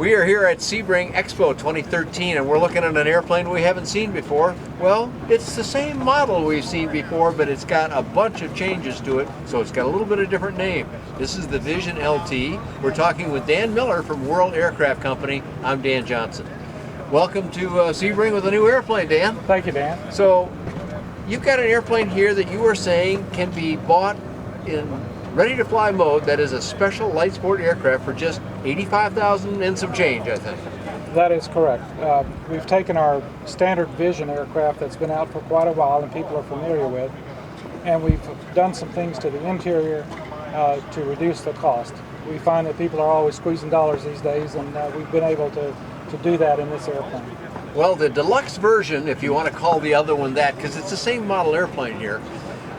We are here at Sebring Expo 2013 and we're looking at an airplane we haven't seen before. Well, it's the same model we've seen before, but it's got a bunch of changes to it, so it's got a little bit of different name. This is the Vision LT. We're talking with Dan Miller from World Aircraft Company. I'm Dan Johnson. Welcome to Sebring with a new airplane, Dan. Thank you, Dan. So, you've got an airplane here that you were saying can be bought in ready-to-fly mode. That is a special light sport aircraft for just $85,000 and some change, I think. That is correct. We've taken our standard Vision aircraft that's been out for quite a while and people are familiar with, and we've done some things to the interior to reduce the cost. We find that people are always squeezing dollars these days, and we've been able to do that in this airplane. Well, the deluxe version, if you want to call the other one that, because it's the same model airplane here,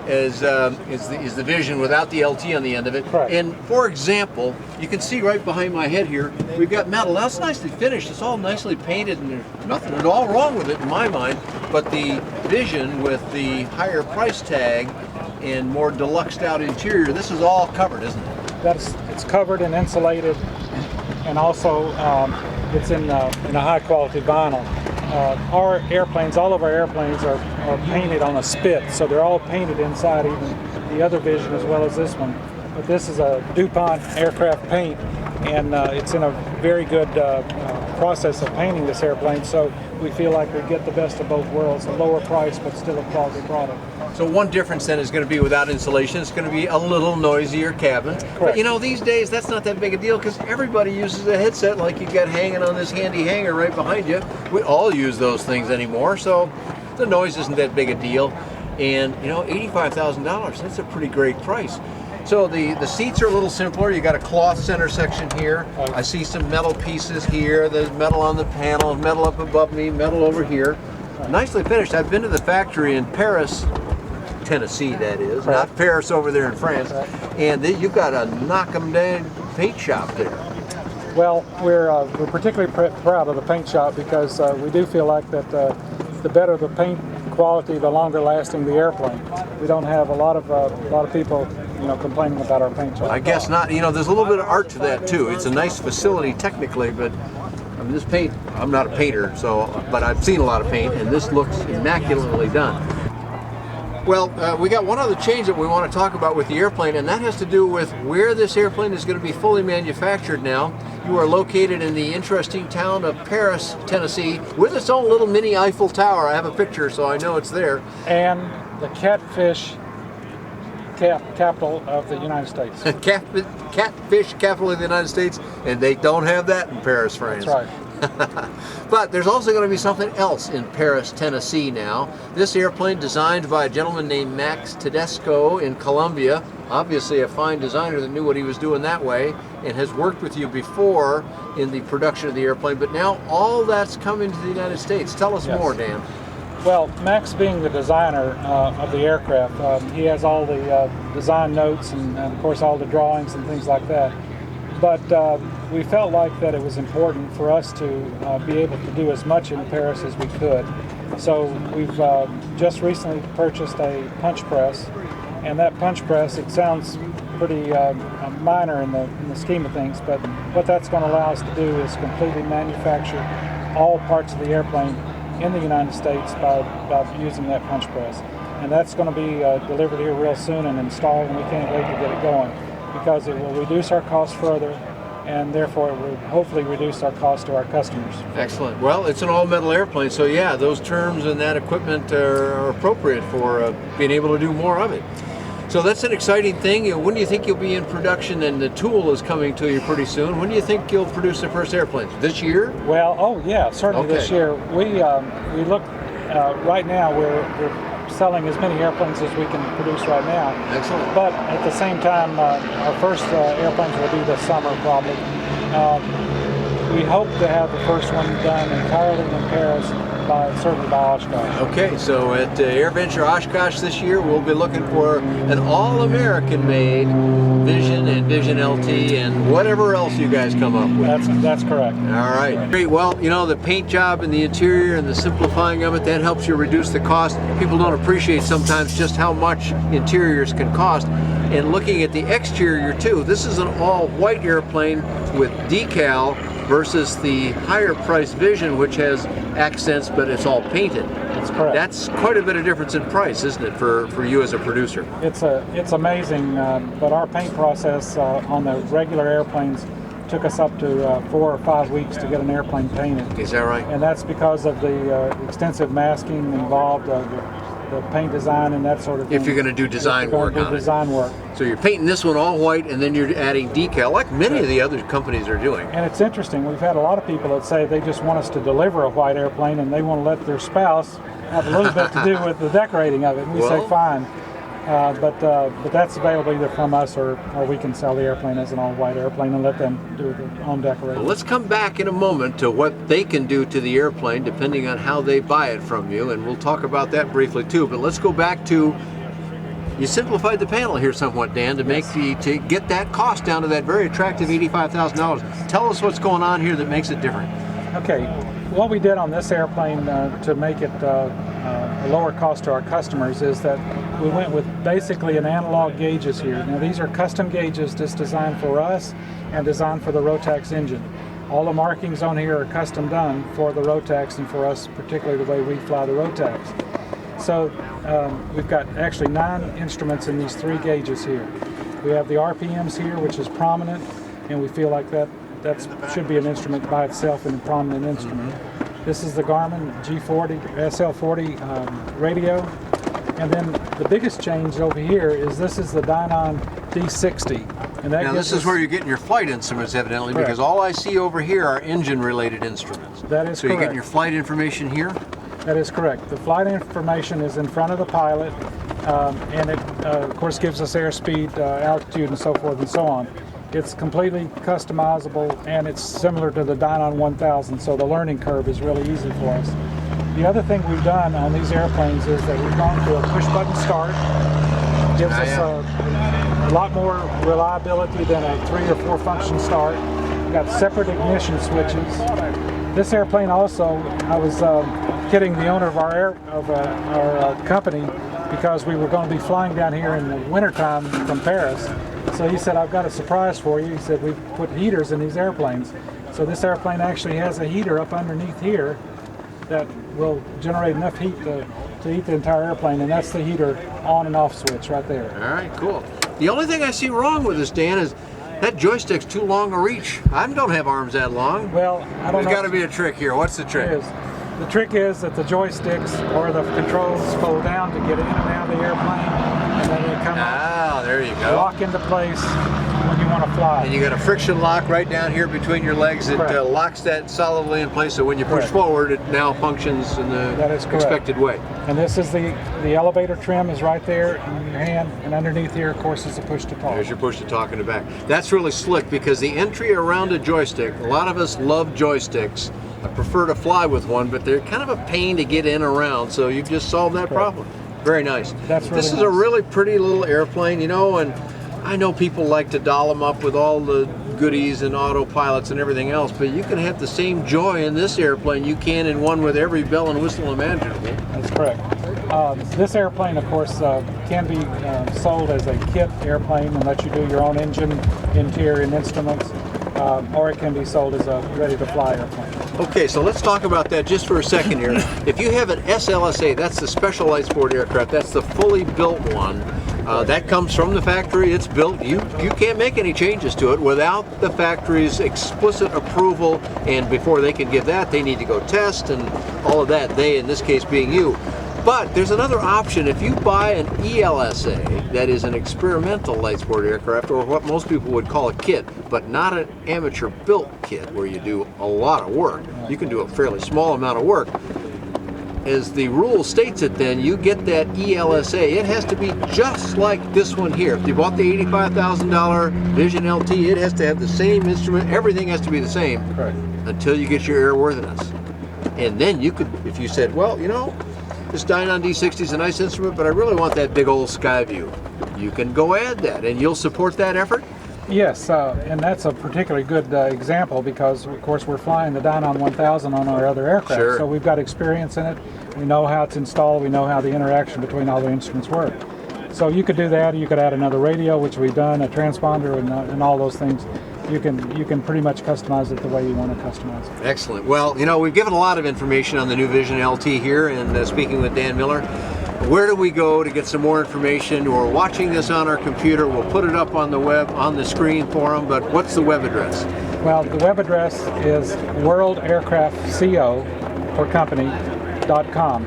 is the Vision without the LT on the end of it. Correct. And for example, you can see right behind my head here, we've got metal. Now it's nicely finished, it's all nicely painted, and there's nothing at all wrong with it in my mind, but the Vision with the higher price tag and more deluxed out interior, this is all covered, isn't it? It's covered and insulated, and also it's in a high quality vinyl. Our airplanes, all of our airplanes are painted on a spit, so they're all painted inside, even the other Vision as well as this one. But this is a DuPont aircraft paint, and it's in a very good process of painting this airplane, so we feel like we get the best of both worlds, a lower price but still a quality product. So one difference then is going to be without insulation. It's going to be a little noisier cabin. Correct. But you know, these days that's not that big a deal because everybody uses a headset like you got hanging on this handy hanger right behind you. We all use those things anymore, so the noise isn't that big a deal. And you know, $85,000, that's a pretty great price. So the seats are a little simpler. You got a cloth center section here. I see some metal pieces here. There's metal on the panel, metal up above me, metal over here. Nicely finished. I've been to the factory in Paris, Tennessee, that is, Correct. not Paris over there in France. Correct. And you've got a knock 'em down paint shop there. Well, we're particularly proud of the paint shop because we do feel like that the better the paint quality, the longer lasting the airplane. We don't have a lot of people, you know, complaining about our paint shop. I guess not. You know, there's a little bit of art to that too. It's a nice facility technically, but I mean, this paint, I'm not a painter, but I've seen a lot of paint, and this looks immaculately done. Well, we got one other change that we want to talk about with the airplane, and that has to do with where this airplane is going to be fully manufactured now. You are located in the interesting town of Paris, Tennessee, with its own little mini Eiffel Tower. I have a picture, so I know it's there. And the catfish capital of the United States. Catfish capital of the United States, and they don't have that in Paris, France. That's right. But there's also going to be something else in Paris, Tennessee now. This airplane, designed by a gentleman named Max Tedesco in Colombia, obviously a fine designer that knew what he was doing that way, and has worked with you before in the production of the airplane, but now all that's coming to the United States. Tell us more, Dan. Well, Max being the designer of the aircraft, he has all the design notes and of course all the drawings and things like that. But we felt like that it was important for us to be able to do as much in Paris as we could. So we've just recently purchased a punch press, and that punch press, it sounds pretty minor in the scheme of things, but what that's going to allow us to do is completely manufacture all parts of the airplane in the United States by using that punch press. And that's going to be delivered here real soon and installed, and we can't wait to get it going, because it will reduce our costs further, and therefore it will hopefully reduce our cost to our customers. Excellent. Well, it's an all-metal airplane, so yeah, those terms and that equipment are appropriate for being able to do more of it. So that's an exciting thing. When do you think you'll be in production? And the tool is coming to you pretty soon. When do you think you'll produce the first airplanes? This year? Well, oh yeah, certainly this year. We look right now. We're selling as many airplanes as we can produce right now. Excellent. But at the same time, our first airplanes will be this summer probably. We hope to have the first one done entirely in Paris, certainly by Oshkosh. Okay, so at AirVenture Oshkosh this year, we'll be looking for an all-American made Vision and Vision LT and whatever else you guys come up with. That's correct. All right. Great. Well, you know, the paint job and the interior and the simplifying of it, that helps you reduce the cost. People don't appreciate sometimes just how much interiors can cost. And looking at the exterior too, this is an all-white airplane with decal versus the higher priced Vision, which has accents, but it's all painted. That's correct. That's quite a bit of difference in price, isn't it, for you as a producer? It's amazing, but our paint process on the regular airplanes took us up to 4 or 5 weeks to get an airplane painted. Is that right? And that's because of the extensive masking involved, the paint design and that sort of thing. If you're going to do design work on it. Design work. So you're painting this one all white, and then you're adding decal, like many of the other companies are doing. And it's interesting, we've had a lot of people that say they just want us to deliver a white airplane and they want to let their spouse have a little bit to do with the decorating of it. And we say fine. But that's available either from us or we can sell the airplane as an all-white airplane and let them do their own decorating. Well, let's come back in a moment to what they can do to the airplane depending on how they buy it from you, and we'll talk about that briefly too. But let's go back to, you simplified the panel here somewhat, Dan, to get that cost down to that very attractive $85,000. Tell us what's going on here that makes it different. Okay, what we did on this airplane to make it a lower cost to our customers is that we went with basically an analog gauges here. Now these are custom gauges just designed for us and designed for the Rotax engine. All the markings on here are custom done for the Rotax and for us, particularly the way we fly the Rotax. So we've got actually 9 instruments in these 3 gauges here. We have the RPMs here, which is prominent, and we feel like that should be an instrument by itself and a prominent instrument. This is the Garmin G40, SL40 radio. And then the biggest change over here is this is the Dynon D60. And that now this is where you're getting your flight instruments evidently, correct. Because all I see over here are engine related instruments. That is so correct. you're getting your flight information here? That is correct. The flight information is in front of the pilot, and it of course gives us airspeed, altitude and so forth and so on. It's completely customizable and it's similar to the Dynon 1000, so the learning curve is really easy for us. The other thing we've done on these airplanes is that we've gone to a push button start. It gives us a lot more reliability than a 3 or 4 function start. We've got separate ignition switches. This airplane also, I was kidding the owner of our company because we were going to be flying down here in the wintertime from Paris. So he said, I've got a surprise for you. He said, we've put heaters in these airplanes. So this airplane actually has a heater up underneath here that will generate enough heat to heat the entire airplane, and that's the heater on and off switch right there. All right, cool. The only thing I see wrong with this, Dan, is that joystick's too long a reach. I don't have arms that long. Well, I don't know. There's got to be a trick here. What's the trick? It is. The trick is that the joysticks or the controls fold down to get in and out of the airplane, and then they come out. There you go. Lock into place when you want to fly. And you got a friction lock right down here between your legs that locks that solidly in place, so when you push forward, it now functions in the expected way. And this is the elevator trim is right there in your hand, and underneath here, of course, is the push to talk. There's your push to talk in the back. That's really slick because the entry around a joystick, a lot of us love joysticks. I prefer to fly with one, but they're kind of a pain to get in around, so you've just solved that problem. Very nice. That's really This is a really pretty little airplane, you know, and I know people like to doll them up with all the goodies and autopilots and everything else, but you can have the same joy in this airplane you can in one with every bell and whistle imaginable. That's correct. This airplane, of course, can be sold as a kit airplane and let you do your own engine, interior, and instruments, or it can be sold as a ready-to-fly airplane. Okay, so let's talk about that just for a second here. If you have an SLSA, that's the Special Light Sport aircraft, that's the fully built one. That comes from the factory, it's built. You can't make any changes to it without the factory's explicit approval, and before they can give that, they need to go test and all of that, they, in this case, being you. But there's another option. If you buy an ELSA, that is an experimental light sport aircraft, or what most people would call a kit, but not an amateur built kit where you do a lot of work. You can do a fairly small amount of work. As the rule states it, then you get that ELSA. It has to be just like this one here. If you bought the $85,000 Vision LT, it has to have the same instrument. Everything has to be the same until you get your airworthiness. And then you could, if you said, well, you know, this Dynon D60 is a nice instrument, but I really want that big old sky view. You can go add that, and you'll support that effort? Yes, and that's a particularly good example because, of course, we're flying the Dynon 1000 on our other aircraft, so we've got experience in it. We know how it's installed. We know how the interaction between all the instruments work. So you could do that. You could add another radio, which we've done, a transponder, and all those things. you can pretty much customize it the way you want to customize it. Excellent. Well, we've given a lot of information on the new Vision LT here, and speaking with Dan Miller. Where do we go to get some more information? We're watching this on our computer. We'll put it up on the web, on the screen for them, but what's the web address? Well, the web address is worldaircraftco.com,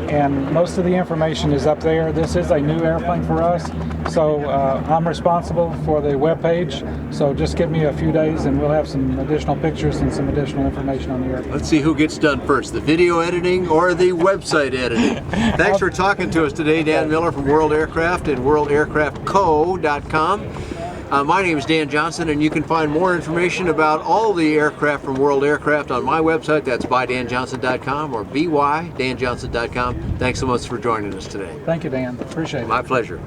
and most of the information is up there. This is a new airplane for us, so I'm responsible for the web page, so just give me a few days and we'll have some additional pictures and some additional information on the airplane. Let's see who gets done first, the video editing or the website editing. Thanks for talking to us today, Dan Miller from World Aircraft and worldaircraftco.com. My name is Dan Johnson, and you can find more information about all the aircraft from World Aircraft on my website. That's bydanjohnson.com or bydanjohnson.com. Thanks so much for joining us today. Thank you, Dan. Appreciate it. My pleasure.